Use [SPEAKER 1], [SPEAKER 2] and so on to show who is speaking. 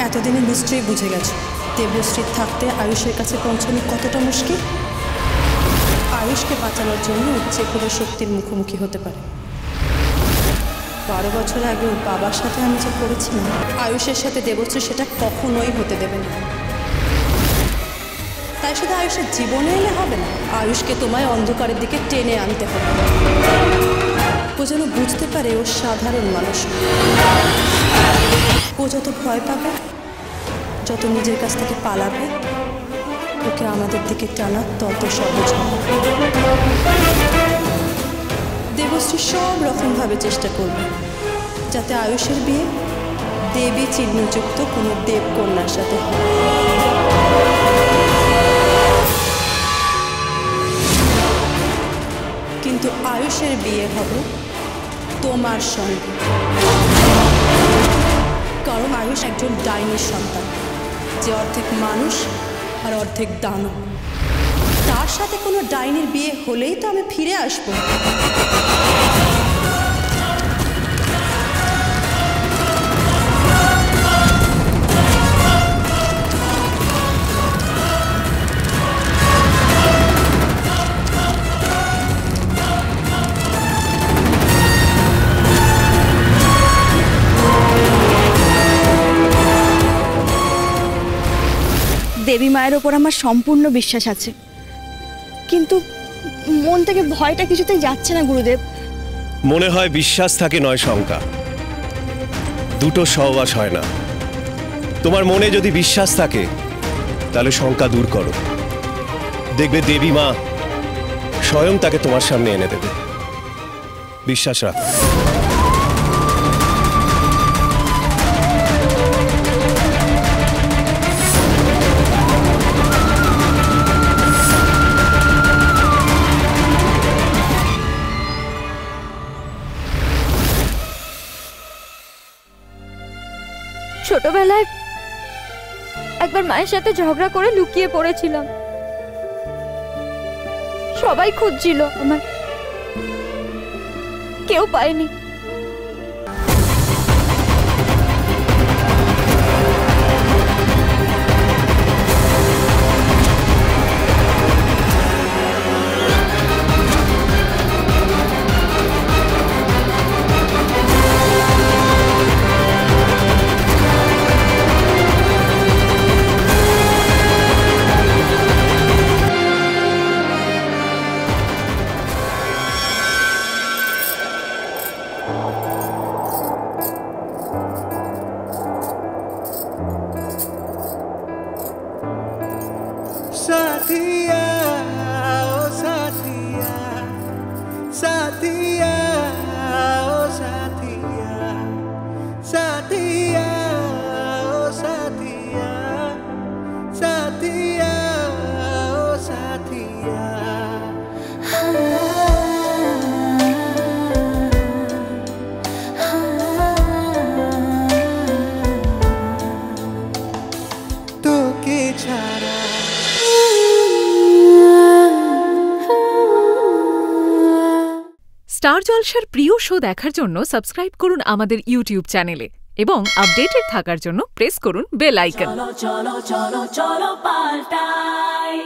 [SPEAKER 1] এতদিনে নিশ্চয়ই বুঝে গেছো দেবশ্রীর থাকতে আয়ুষের কাছে পৌঁছানো কতটা মুশকিল। আয়ুষকে বাঁচানোর জন্য যে কোনো শক্তির মুখোমুখি হতে পারে। 12 বছর আগে ওর বাবার সাথে আমি যে করেছিলাম, আয়ুষের সাথে দেবশ্রী সেটা কখনোই হতে দেবে না। তাই শুধু আয়ুষের জীবনে এলে হবে না, আয়ুষকে তোমায় অন্ধকারের দিকে টেনে আনতে হবে। ও যেন বুঝতে পারে ও সাধারণ মানুষ। ও যত ভয় পাবে, যত নিজের কাছ থেকে পালাবে, ওকে আমাদের দিকে টানা তত সহজ হবে। দেবশ্রী সব রকমভাবে চেষ্টা করবে যাতে আয়ুষের বিয়ে দেবী চিহ্নযুক্ত কোনো দেবকন্যার সাথে হয়। কিন্তু আয়ুষের বিয়ে হবে তোমার সঙ্গে, কারণ আয়ুষ একজন ডাইনির সন্তান, যে অর্ধেক মানুষ আর অর্ধেক দানব। তার সাথে কোনো ডাইনির বিয়ে হলেই তো আমি ফিরে আসবো।
[SPEAKER 2] দেবী মায়ের ওপর আমার সম্পূর্ণ বিশ্বাস আছে, কিন্তু মন থেকে ভয়টা কিছুতেই যাচ্ছে না গুরুদেব।
[SPEAKER 3] মনে হয় বিশ্বাস থাকে নয় শঙ্কা, দুটো সহবাস হয় না। তোমার মনে যদি বিশ্বাস থাকে তাহলে শঙ্কা দূর করো, দেখবে দেবী মা স্বয়ং তাকে তোমার সামনে এনে দেবে। বিশ্বাস রাখো।
[SPEAKER 4] ছোটবেলায় একবার মায়ের সাথে ঝগড়া করে লুকিয়ে পড়েছিলাম। সবাই খুঁজছিল আমায়, কেউ পায়নি।
[SPEAKER 5] साथिया ओ साथिया, साथिया ओ साथिया, साथिया ओ साथिया, साथिया ओ साथिया। तो के छाड़ा
[SPEAKER 6] স্টার জলসার প্রিয় শো দেখার জন্য সাবস্ক্রাইব করুন আমাদের ইউটিউব চ্যানেলে এবং আপডেটেড থাকার জন্য প্রেস করুন বেল আইকন।
[SPEAKER 7] চলো চলো চলো চলো পাল্টাই।